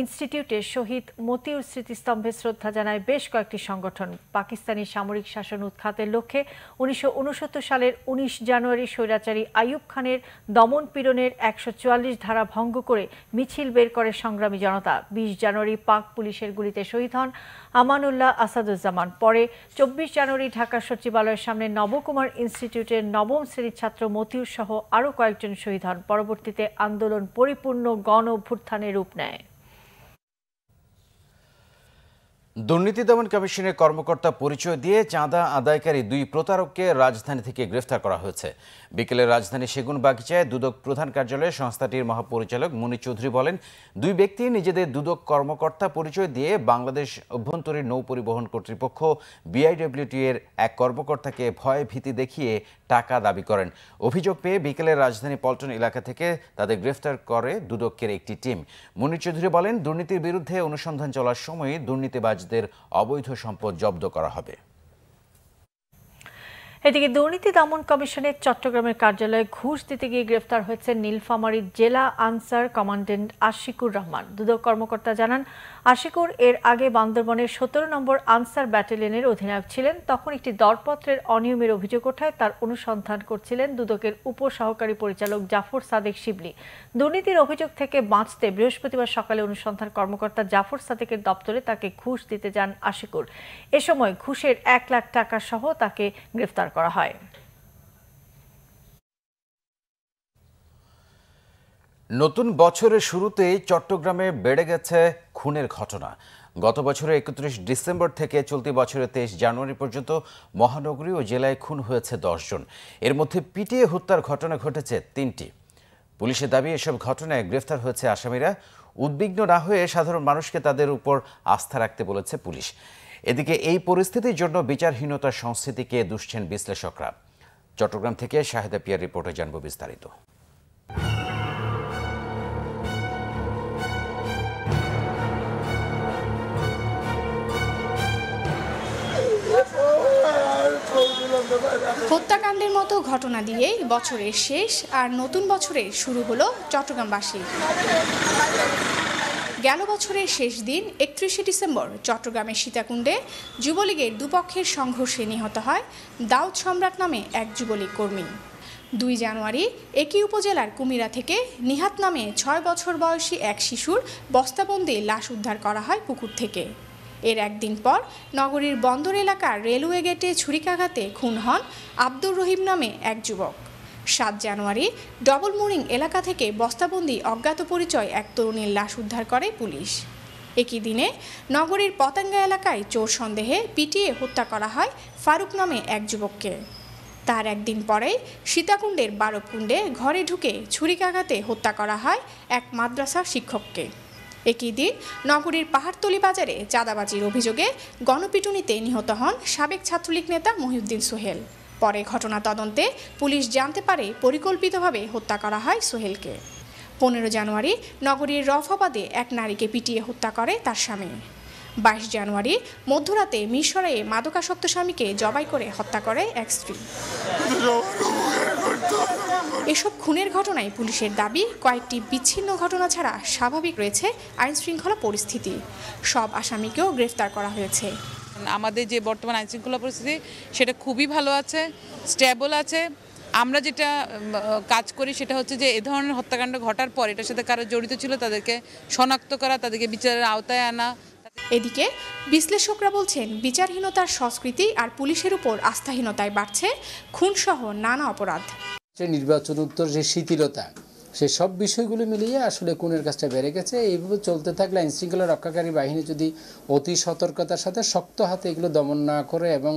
ইনস্টিটিউটে শহীদ মতিউর স্মৃতিস্তম্ভে শ্রদ্ধা জানায় বেশ কয়েকটি সংগঠন। পাকিস্তানি সামরিক শাসন উৎখাতের লক্ষ্যে 1969 সালের 19 জানুয়ারি স্বৈরাচারী আইয়ুব খানের দমন পীড়নের 144 ধারা ভঙ্গ করে মিছিল বের করে সংগ্রামী জনতা। 20 জানুয়ারি পাক পুলিশের গুলিতে শহীদ হন আমানুল্লাহ আসাদুজ্জামান। পরে 24 জানুয়ারি ঢাকা সচিবালয়ের সামনে নবকুমার ইনস্টিটিউটের নবম শ্রেণীর ছাত্র মতিউর সহ আরও কয়েকজন শহীদ হন। পরবর্তীতে আন্দোলন পরিপূর্ণ গণ অভ্যুত্থানের রূপ নেয়। দুর্নীতি দমন কমিশনের কর্মকর্তা পরিচয় দিয়ে চাঁদা আদায়কারী 2 প্রতারককে রাজধানী থেকে গ্রেফতার করা হয়েছে। বিকেলে রাজধানী সেগুনবাগিচায় দুদক প্রধান কার্যালয়ে সংস্থাটির মহাপরিচালক মুনীর চৌধুরী বলেন, 2 ব্যক্তি নিজেদের দুদক কর্মকর্তা পরিচয় দিয়ে বাংলাদেশ অভ্যন্তরীণ নৌ পরিবহন কর্তৃপক্ষ বিআইডব্লিউটি এর এক কর্মকর্তাকে ভয় ভীতি দেখিয়ে টাকা দাবি করেন। অভিযোগ পেয়ে বিকেলে রাজধানী পল্টন এলাকা থেকে তাদের গ্রেফতার করে দুদকের একটি টিম। মুনীর চৌধুরী বলেন, দুর্নীতির বিরুদ্ধে অনুসন্ধান চলার সময় দুর্নীতিবাজদের অবৈধ সম্পদ জব্দ করা হবে। এদিকে দুর্নীতি দমন কমিশনের চট্টগ্রামের কার্যালয়ে ঘুষ দিতে গিয়ে গ্রেফতার হয়েছে নীলফামারীর জেলা আনসার কমান্ড্যান্ট আশিকুর রহমান। দুদক কর্মকর্তা জানান, আশিকুর এর আগে বান্দরবনের 17 নম্বর আনসার ব্যাটালিয়নের অধিনায়ক ছিলেন। তখন একটি দরপত্রের অনিয়মের অভিযোগ ওঠায় তার অনুসন্ধান করছিলেন দুদকের উপসহকারী পরিচালক জাফর সাদেক শিবলি। দুর্নীতির অভিযোগ থেকে বাঁচতে বৃহস্পতিবার সকালে অনুসন্ধান কর্মকর্তা জাফর সাদেকের দপ্তরে তাকে ঘুষ দিতে যান আশিকুর। এ সময় ঘুষের 1 লাখ টাকা সহ তাকে গ্রেফতার করা হয়। নতুন বছরের শুরুতেই চট্টগ্রামে বেড়ে গেছে খুনের ঘটনা। গত বছরের ৩১ ডিসেম্বর থেকে চলতি বছরের ২৩ জানুয়ারি পর্যন্ত মহানগরী ও জেলায় খুন হয়েছে ১০ জন। এর মধ্যে পিটিয়ে হত্যার ঘটনা ঘটেছে ৩টি। পুলিশের দাবি, এসব ঘটনায় গ্রেফতার হয়েছে আসামিরা। উদ্বিগ্ন না হয়ে সাধারণ মানুষকে তাদের উপর আস্থা রাখতে বলেছে পুলিশ। এদিকে এই পরিস্থিতির জন্য বিচারহীনতার সংস্কৃতিকে দুষছেন বিশ্লেষকরা। চট্টগ্রাম থেকে শাহেদা পিয়ার রিপোর্টে জানব বিস্তারিত। হত্যাকাণ্ডের মতো ঘটনা দিয়ে বছরের শেষ আর নতুন বছরের শুরু হলো চট্টগ্রামবাসী। গেল বছরের শেষ দিন ৩১ ডিসেম্বর চট্টগ্রামের সীতাকুণ্ডে যুবলীগের দুপক্ষের সংঘর্ষে নিহত হয় দাউদ সম্রাট নামে এক যুবলীগ কর্মী। ২ জানুয়ারি একই উপজেলার কুমিরা থেকে নিহাত নামে ৬ বছর বয়সী এক শিশুর বস্তাবন্দি লাশ উদ্ধার করা হয় পুকুর থেকে। এর একদিন পর নগরীর বন্দর এলাকার রেলওয়ে গেটে ছুরিকাঘাতে খুন হন আব্দুর রহিম নামে এক যুবক। ৭ জানুয়ারি ডবল মোরিং এলাকা থেকে বস্তাবন্দি অজ্ঞাত পরিচয় এক তরুণীর লাশ উদ্ধার করে পুলিশ। একই দিনে নগরীর পতেঙ্গা এলাকায় চোর সন্দেহে পিটিয়ে হত্যা করা হয় ফারুক নামে এক যুবককে। তার একদিন পরেই সীতাকুণ্ডের বারবকুণ্ডে ঘরে ঢুকে ছুরিকাঘাতে হত্যা করা হয় এক মাদ্রাসার শিক্ষককে। একই দিন নগরীর পাহাড়তলী বাজারে চাঁদাবাজির অভিযোগে গণপিটুনিতে নিহত হন সাবেক ছাত্রলীগ নেতা মহিউদ্দিন সোহেল। পরে ঘটনা তদন্তে পুলিশ জানতে পারে পরিকল্পিতভাবে হত্যা করা হয় সোহেলকে। ১৫ জানুয়ারি নগরীর রফাবাদে এক নারীকে পিটিয়ে হত্যা করে তার স্বামী। ২২ জানুয়ারি মধ্যরাতে মিরসরাইয়ে মাদকাসক্ত স্বামীকে জবাই করে হত্যা করে এক স্ত্রী। এসব খুনের ঘটনায় পুলিশের দাবি, কয়েকটি বিচ্ছিন্ন ঘটনা ছাড়া স্বাভাবিক রয়েছে আইনশৃঙ্খলা পরিস্থিতি। সব আসামিকেও গ্রেফতার করা হয়েছে। আমাদের যে বর্তমান আইনশৃঙ্খলা পরিস্থিতি সেটা খুবই ভালো আছে, স্টেবল আছে। আমরা যেটা কাজ করি সেটা হচ্ছে যে এ ধরনের হত্যাকাণ্ড ঘটার পর এটার সাথে কারা জড়িত ছিল তাদেরকে শনাক্ত করা, তাদেরকে বিচারের আওতায় আনা। এদিকে বিশ্লেষকরা বলছেন, বিচারহীনতার সংস্কৃতি আর পুলিশের উপর আস্থাহীনতায় বাড়ছে খুনসহ নানা অপরাধ। নির্বাচনোত্তর যে শিথিলতা, সে সব বিষয়গুলো মিলিয়ে আসলে খুনের কাজটা বেড়ে গেছে। এইভাবে চলতে থাকলে আইনশৃঙ্খলা রক্ষাকারী বাহিনী যদি অতি সতর্কতার সাথে শক্ত হাতে এগুলো দমন না করে এবং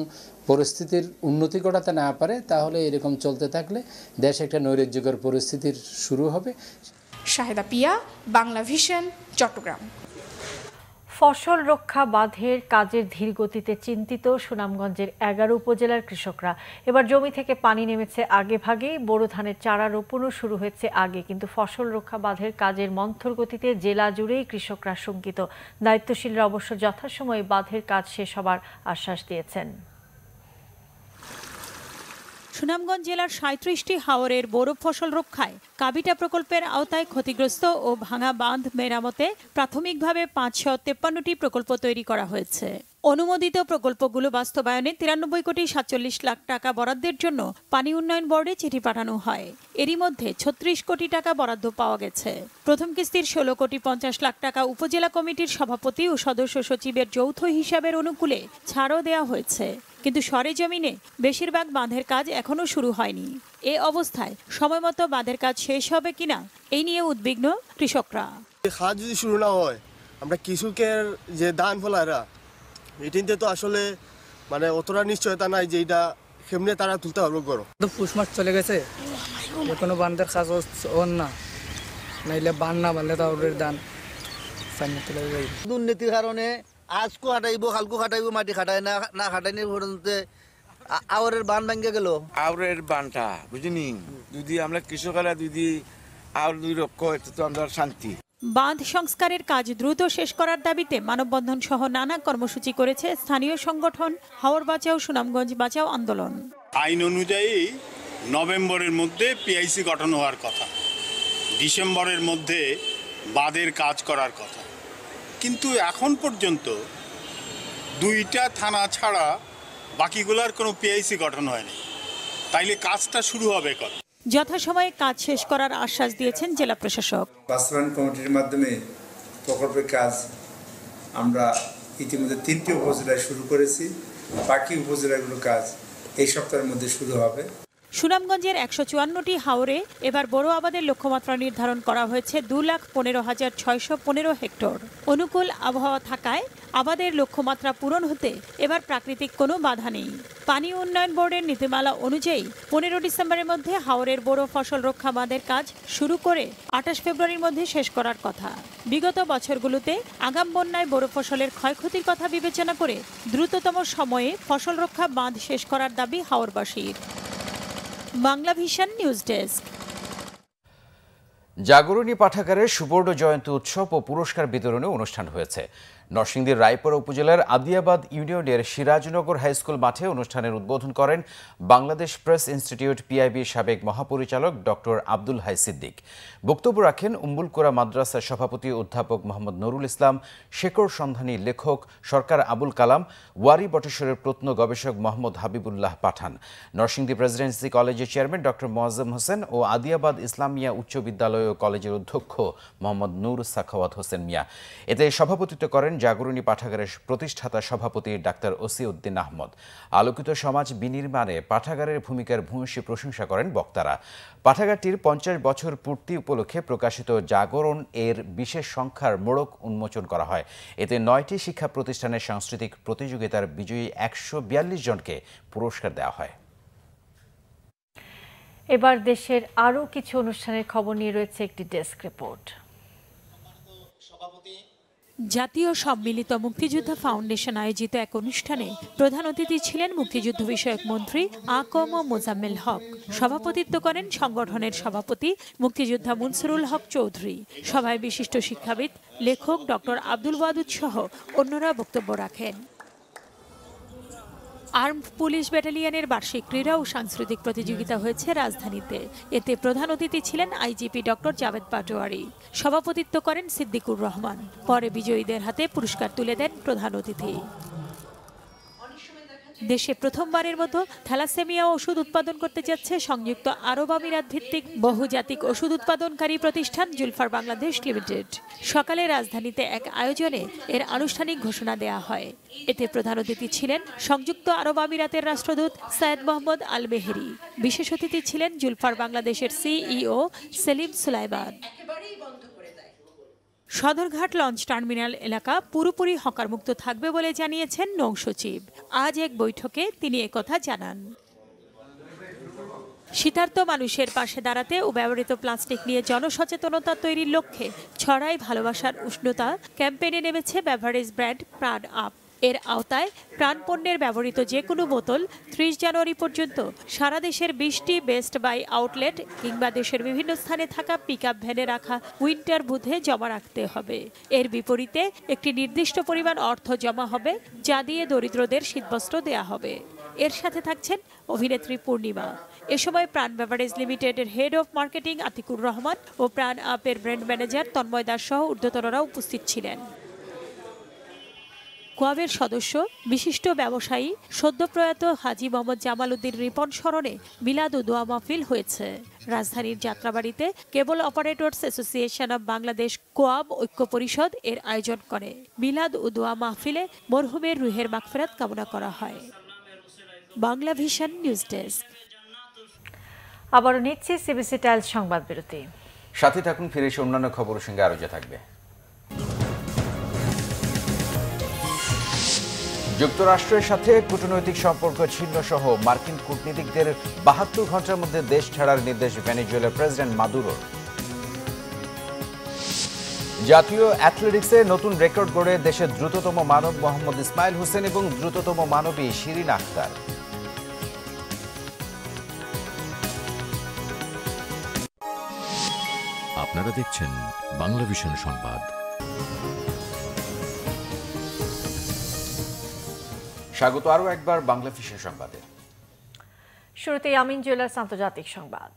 পরিস্থিতির উন্নতি ঘটাতে না পারে, তাহলে এরকম চলতে থাকলে দেশে একটা নৈরাজ্যকর পরিস্থিতির শুরু হবে। শাহেদা পিয়া, বাংলা ভিশন, চট্টগ্রাম। ফসল রক্ষা বাঁধের কাজের ধীর গতিতে চিন্তিত সুনামগঞ্জের ১১ উপজেলার কৃষকরা। এবার জমি থেকে পানি নেমেছে আগে ভাগেই, বোরো ধানের চারা রোপণও শুরু হয়েছে আগে, কিন্তু ফসল রক্ষা বাঁধের কাজের মন্থর গতিতে জেলা জুড়েই কৃষকরা শঙ্কিত। দায়িত্বশীলরা অবশ্য যথাসময়ে বাঁধের কাজ শেষ হবার আশ্বাস দিয়েছেন। সুনামগঞ্জ জেলার ৩৭টি হাওরের বোরো ফসল রক্ষায় কাবিটা প্রকল্পের আওতায় ক্ষতিগ্রস্ত ও ভাঙা বাঁধ মেরামতে প্রাথমিকভাবে ৫৫৩টি প্রকল্প তৈরি করা হয়েছে। অনুমোদিত প্রকল্পগুলো বাস্তবায়নে ৯৩ কোটি ৪৭ লাখ টাকা বরাদ্দের জন্য পানি উন্নয়ন বোর্ডে চিঠি পাঠানো হয়। এরই মধ্যে ৩৬ কোটি টাকা বরাদ্দ পাওয়া গেছে। প্রথম কিস্তির ১৬ কোটি ৫০ লাখ টাকা উপজেলা কমিটির সভাপতি ও সদস্য সচিবের যৌথ হিসাবের অনুকূলে ছাড়ও দেওয়া হয়েছে, কিন্তু সরেজমিনে বেশিরভাগ বাঁধের কাজ এখনো শুরু হয়নি। এ অবস্থায় সময়মতো বাঁধের কাজ শেষ হবে কিনা এই নিয়ে উদ্বিগ্ন কৃষকরা। কাজ যদি শুরু না হয়, আমরা কৃষকের যে ধান ফলারা এটিতে তো আসলে মানে অতটা নিশ্চয়তা নাই যে এটা কেমনে তারা তুলতে পারবে। করো তো পুষ মাস চলে গেছে, কোনো বান্ধের কাজ না, নাইলে বান না বানলে তো ওদের ধান চলে যায়। দুর্নীতির কারণে আজকো হাঁটাইব, কালকো হাঁটাইব, মাটি খাটায় না খাটাইনি পর্যন্ত আওরের বান ভাঙ্গে গেল। আওরের বানটা বুঝিনি, যদি আমরা কৃষকরা যদি আওর দুই রক্ষ তো আমরা শান্তি। বাঁধ সংস্কারের কাজ দ্রুত শেষ করার দাবিতে মানববন্ধন সহ নানা কর্মসূচি করেছে স্থানীয় সংগঠন হাওর বাঁচাও সুনামগঞ্জ বাঁচাও আন্দোলন। আইন অনুযায়ী নভেম্বরের মধ্যে পিআইসি গঠন হওয়ার কথা, ডিসেম্বরের মধ্যে বাঁধের কাজ করার কথা, কিন্তু এখন পর্যন্ত 2টা থানা ছাড়া বাকিগুলোর কোনো পিআইসি গঠন হয়নি। তাইলে কাজটা শুরু হবে কত? যথাসময়ে কাজ শেষ করার আশ্বাস দিয়েছেন জেলা প্রশাসক। বাস্তবায়ন কমিটির মাধ্যমে প্রকল্পের কাজ আমরা ইতিমধ্যে 3টি উপজেলায় শুরু করেছি, বাকি উপজেলাগুলোর কাজ এই সপ্তাহের মধ্যে শুরু হবে। সুনামগঞ্জের ১৫৪টি হাওরে এবার বোরো আবাদের লক্ষ্যমাত্রা নির্ধারণ করা হয়েছে 2,15,615 হেক্টর। অনুকূল আবহাওয়া থাকায় আমাদের লক্ষ্যমাত্রা পূরণ হতে এবার প্রাকৃতিক কোনো বাধা নেই। পানি উন্নয়ন বোর্ডের নীতিমালা অনুযায়ী 15 ডিসেম্বরের মধ্যে হাওরের বোরো ফসল রক্ষা বাঁধের কাজ শুরু করে 28 ফেব্রুয়ারির মধ্যে শেষ করার কথা। বিগত বছরগুলোতে আগাম বন্যায় বোরো ফসলের ক্ষয়ক্ষতির কথা বিবেচনা করে দ্রুততম সময়ে ফসল রক্ষা বাঁধ শেষ করার দাবি হাওরবাসীর। Bangla vision news desk. Jagorani পাঠাগারের সুবর্ণ জয়ন্তী উৎসব ও পুরস্কার বিতরণী অনুষ্ঠান হয়েছে। নরসিংদীর রায়পুরা উপজেলার আদিয়াবাদ ইউনিয়নের সিরাজনগর হাইস্কুল মাঠে অনুষ্ঠানের উদ্বোধন করেন বাংলাদেশ প্রেস ইনস্টিটিউট পিআইবির সাবেক মহাপরিচালক ডক্টর আব্দুল হাই সিদ্দিক। বক্তব্য রাখেন উম্বুলকুরা মাদ্রাসার সভাপতি অধ্যাপক মোহাম্মদ নুরুল ইসলাম, শেকড় সন্ধানী লেখক সরকার আবুল কালাম, ওয়ারি বটেশ্বরের প্রত্ন গবেষক মোহাম্মদ হাবিবুল্লাহ পাঠান, নরসিংদী প্রেসিডেন্সি কলেজের চেয়ারম্যান ডক্টর মোয়াজ্জেম হোসেন ও আদিয়াবাদ ইসলামিয়া উচ্চ বিদ্যালয় ও কলেজের অধ্যক্ষ মোহাম্মদ নূর সাখাওয়াত হোসেন মিয়া। এতে সভাপতিত্ব করেন জাগরণী পাঠাগারের প্রতিষ্ঠাতা সভাপতি ডাক্তার ওসিউদ্দিন আহমদ। আলোকিত সমাজ বিনির্মাণে পাঠাগারের ভূমিকার ভূয়সী প্রশংসা করেন বক্তারা। পাঠাগারটির 50 বছর পূর্তি উপলক্ষে প্রকাশিত জাগরণ এর বিশেষ সংখ্যার মোড়ক উন্মোচন করা হয়। এতে 9টি শিক্ষা প্রতিষ্ঠানের সাংস্কৃতিক প্রতিযোগিতার বিজয়ী 142 জনকে পুরস্কার দেওয়া হয়। এবার দেশের আরও কিছু অনুষ্ঠানের খবর নিয়ে রয়েছে একটি ডেস্ক রিপোর্ট। জাতীয় সম্মিলিত মুক্তিযোদ্ধা ফাউন্ডেশন আয়োজিত এক অনুষ্ঠানে প্রধান অতিথি ছিলেন মুক্তিযুদ্ধ বিষয়ক মন্ত্রী আকম মোজাম্মেল হক। সভাপতিত্ব করেন সংগঠনের সভাপতি মুক্তিযোদ্ধা মুনসুরুল হক চৌধুরী। সভায় বিশিষ্ট শিক্ষাবিদ, লেখক ডক্টর আব্দুল ওয়াদুদ সহ অন্যরা বক্তব্য রাখেন। আর্মড পুলিশ ব্যাটালিয়নের বার্ষিক ক্রীড়া ও সাংস্কৃতিক প্রতিযোগিতা হয়েছে রাজধানীতে। এতে প্রধান অতিথি ছিলেন আইজিপি ডক্টর জাভেদ পাটোয়ারি। সভাপতিত্ব করেন সিদ্দিকুর রহমান। পরে বিজয়ীদের হাতে পুরস্কার তুলে দেন প্রধান অতিথি। দেশে প্রথমবারের মতো থ্যালাসেমিয়া ওষুধ উৎপাদন করতে যাচ্ছে সংযুক্ত আরব আমিরাত ভিত্তিক বহুজাতিক ওষুধ উৎপাদনকারী প্রতিষ্ঠান জুলফার বাংলাদেশ লিমিটেড। সকালে রাজধানীতে এক আয়োজনে এর আনুষ্ঠানিক ঘোষণা দেয়া হয়। এতে প্রধান অতিথি ছিলেন সংযুক্ত আরব আমিরাতের রাষ্ট্রদূত সৈয়দ মোহাম্মদ আল মেহেরি। বিশেষ অতিথি ছিলেন জুলফার বাংলাদেশের CEO Selim Sulaiman. Sadarghat launch terminal এলাকা পুরোপুরি হকারমুক্ত থাকবে বলে জানিয়েছেন নৌ সচিব। আজ এক বৈঠকে তিনি একথা জানান। শীতার্ত মানুষের পাশে দাঁড়াতে ও ব্যবহৃত প্লাস্টিক নিয়ে জনসচেতনতা তৈরির লক্ষ্যে ছড়াই ভালোবাসার উষ্ণতা ক্যাম্পেইনে নেমেছে বেভারেজ ব্র্যান্ড প্রাণ আপ। এর আওতায় প্রাণপণ্যের ব্যবহৃত যে কোনো বোতল 30 জানুয়ারি পর্যন্ত সারা দেশের 20টি বেস্ট বাই আউটলেট কিংবা দেশের বিভিন্ন স্থানে থাকা পিকআপ ভ্যানে রাখা উইন্টার বুথে জমা রাখতে হবে। এর বিপরীতে একটি নির্দিষ্ট পরিমাণ অর্থ জমা হবে, যা দিয়ে দরিদ্রদের শীতবস্ত্র দেয়া হবে। এর সাথে থাকছেন অভিনেত্রী পূর্ণিমা। এ সময় প্রাণ বেভারেজ লিমিটেডের head of marketing Atiqur Rahman ও প্রাণ আপের ব্র্যান্ড ম্যানেজার তন্ময় দাস সহ ঊর্ধ্বতনরা উপস্থিত ছিলেন। কোয়াবের সদস্য বিশিষ্ট ব্যবসায়ী সদ্যপ্রয়াত হাজী মোহাম্মদ জামাল উদ্দিন রিপন স্মরণে মিলাদ ও দোয়া মাহফিল হয়েছে। রাজধানীর যাত্রাবাড়িতে কেবল অপারেটরস অ্যাসোসিয়েশন অব বাংলাদেশ কোয়াব ঐক্য পরিষদ এর আয়োজন করে। মিলাদ ও দোয়া মাহফিলে মরহুমের রুহের মাগফিরাত কামনা করা হয়। Bangla vision news desk. আবারও নিচ্ছে সিবিসি টাইলস সংবাদ বিরতি। সাথে থাকুন, ফিরে এসে অন্যান্য খবরের সঙ্গে আরও থাকবে। যুক্তরাষ্ট্রের সাথে কূটনৈতিক সম্পর্ক ছিন্ন সহ মার্কিন কূটনীতিকদের 72 ঘন্টার মধ্যে দেশ ছাড়ার নির্দেশ ভেনেজুয়েলার প্রেসিডেন্ট মাদুরোর। জাতীয় অ্যাথলেটিক্সে নতুন রেকর্ড গড়ে দেশের দ্রুততম মানব মোহাম্মদ ইসমাইল হোসেন এবং দ্রুততম মানবী শিরিন আক্তার। আপনারা দেখছেন বাংলা ভিশন সংবাদ। স্বাগত আরও একবার বাংলা ভিশন সংবাদে। শুরুতেই আমিন জুয়েলার্স আন্তর্জাতিক সংবাদ।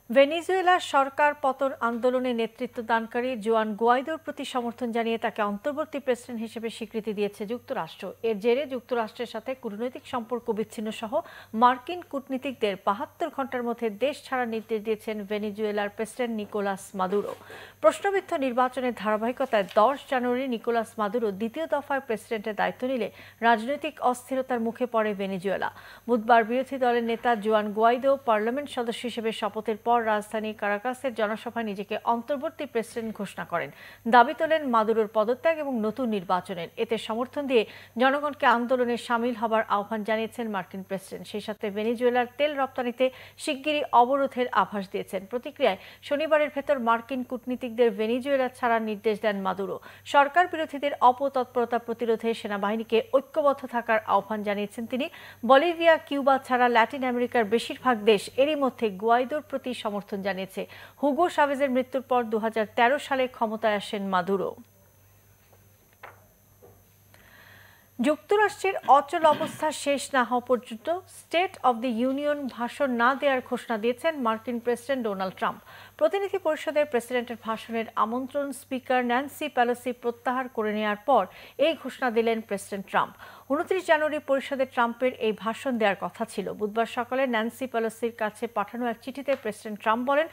ভেনেজুয়েলার সরকার পতন আন্দোলনে নেতৃত্ব দানকারী জুয়ান গুয়াইদোর প্রতি সমর্থন জানিয়ে তাকে অন্তর্বর্তী প্রেসিডেন্ট হিসেবে স্বীকৃতি দিয়েছে যুক্তরাষ্ট্র। এর জেরে যুক্তরাষ্ট্রের সাথে কূটনৈতিক সম্পর্ক বিচ্ছিন্ন সহ মার্কিন কূটনীতিকদের ৭২ ঘণ্টার মধ্যে দেশ ছাড়ার নির্দেশ দিয়েছেন ভেনেজুয়েলার প্রেসিডেন্ট নিকোলাস মাদুরো। প্রশ্নবিদ্ধ নির্বাচনের ধারাবাহিকতায় ১০ জানুয়ারি নিকোলাস মাদুরো দ্বিতীয় দফায় প্রেসিডেন্টের দায়িত্ব নিলে রাজনৈতিক অস্থিরতার মুখে পড়ে ভেনেজুয়েলা। বুধবার বিরোধী দলের নেতা জুয়ান গুয়াইদো পার্লামেন্ট সদস্য হিসেবে শপথের পর রাজধানী কারাকাসের জনসভায় নিজেকে অন্তর্বর্তী প্রেসিডেন্ট ঘোষণা করেন। দাবি তোলেন মাদুরোর পদত্যাগ এবং নতুন নির্বাচনের। এতে সমর্থন দিয়ে জনগণকে আন্দোলনে সামিল হবার আহ্বান জানিয়েছেন মার্কিন প্রেসিডেন্ট। সেই সাথে ভেনেজুয়েলার তেল রপ্তানিতে শিগগিরই অবরোধের আভাস দিয়েছেন। প্রতিক্রিয়ায় শনিবারের ভেতর মার্কিন কূটনীতিকদের ভেনেজুয়েলা ছাড়ার নির্দেশ দেন মাদুরো। সরকার বিরোধীদের অপতৎপরতা প্রতিরোধে সেনাবাহিনীকে ঐক্যবদ্ধ থাকার আহ্বান জানিয়েছেন তিনি। বলিভিয়া, কিউবা ছাড়া ল্যাটিন আমেরিকার বেশিরভাগ দেশ এরই মধ্যে গুয়াইদোর প্রতি সমর্থন জানিয়েছে। হুগো শাভেজের মৃত্যুর পর ২০১৩ সালে ক্ষমতায় আসেন মাদুরো। যুক্তরাষ্ট্রের অচল অবস্থা শেষ না হওয়া পর্যন্ত স্টেট অব দ্য ইউনিয়ন ভাষণ না দেওয়ার ঘোষণা দিয়েছেন মার্কিন প্রেসিডেন্ট ডোনাল্ড ট্রাম্প। প্রতিনিধি পরিষদের প্রেসিডেন্টের ভাষণের আমন্ত্রণ স্পিকার ন্যান্সি পেলোসি প্রত্যাহার করে নেওয়ার পর এই ঘোষণা দিলেন প্রেসিডেন্ট ট্রাম্প। ২৯ জানুয়ারি পরিষদে ট্রাম্পের এই ভাষণ দেওয়ার কথা ছিল। বুধবার সকালে ন্যান্সি পেলোসির কাছে পাঠানো এক চিঠিতে প্রেসিডেন্ট ট্রাম্প বলেন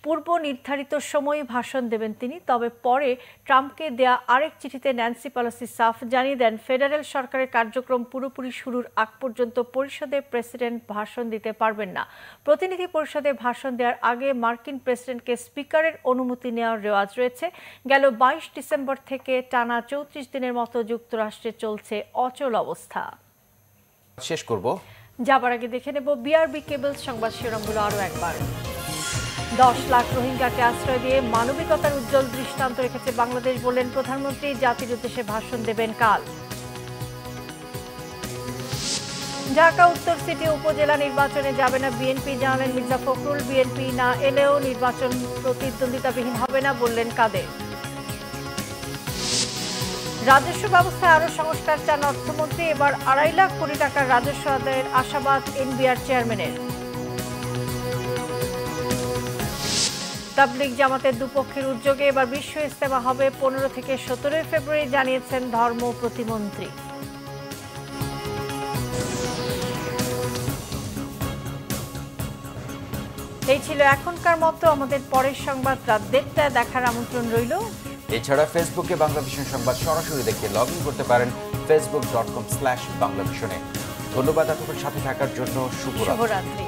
পূর্ব নির্ধারিত সময়ে ভাষণ দেবেন তিনি। তবে পরে ট্রাম্পকে দেয়া আরেক চিঠিতে ন্যান্সি পেলোসি সাফ জানিয়ে দেন ফেডারেল সরকারের কার্যক্রম পুরোপুরি শুরুর আগ পর্যন্ত পরিষদে প্রেসিডেন্ট ভাষণ দিতে পারবেন না। প্রতিনিধি পরিষদে ভাষণ দেওয়ার আগে মার্কিন প্রেসিডেন্টকে স্পিকারের অনুমতি নেওয়ার রেওয়াজ রয়েছে। গেল ২২ ডিসেম্বর থেকে টানা ৩৪ দিনের মতো যুক্তরাষ্ট্রে চলছে অচল অবস্থা। শেষ করব, যাবার আগে দেখে নেব বিআরবি কেবল সংবাদ শিরোনামগুলো আরও একবার। ১০ লাখ রোহিঙ্গাকে আশ্রয় দিয়ে মানবিকতার উজ্জ্বল দৃষ্টান্ত রেখেছে বাংলাদেশ বললেন প্রধানমন্ত্রী। জাতির উদ্দেশ্যে ভাষণ দেবেন কাল। ঢাকা উত্তর সিটি উপজেলা নির্বাচনে যাবে না বিএনপি জানালেন মির্জা ফখরুল। বিএনপি না এলেও নির্বাচন প্রতিদ্বন্দ্বিতাবিহীন হবে না বললেন কাদের। রাজস্ব ব্যবস্থায় আরও সংস্কার চান অর্থমন্ত্রী। এবার ২.৫ লাখ কোটি টাকার রাজস্ব আদায়ের আশাবাদ এনবিআর চেয়ারম্যানের। তাবলিগ জামাতের দুপক্ষের উদ্যোগে এবার বিশ্ব ইজতেমা হবে ১৫ থেকে ১৭ ফেব্রুয়ারি জানিয়েছেন ধর্ম প্রতিমন্ত্রী। এই ছিল এখনকার মতো। আমাদের পরের সংবাদ রাত ১:৩০টায় দেখার আমন্ত্রণ রইল। এছাড়া ফেসবুকে বাংলা ভিশন সংবাদ সরাসরি দেখে লগ ইন করতে পারেন facebook.com/বাংলাভিশনে। ধন্যবাদ আপনাদের সাথে থাকার জন্য। শুভরাত্রি।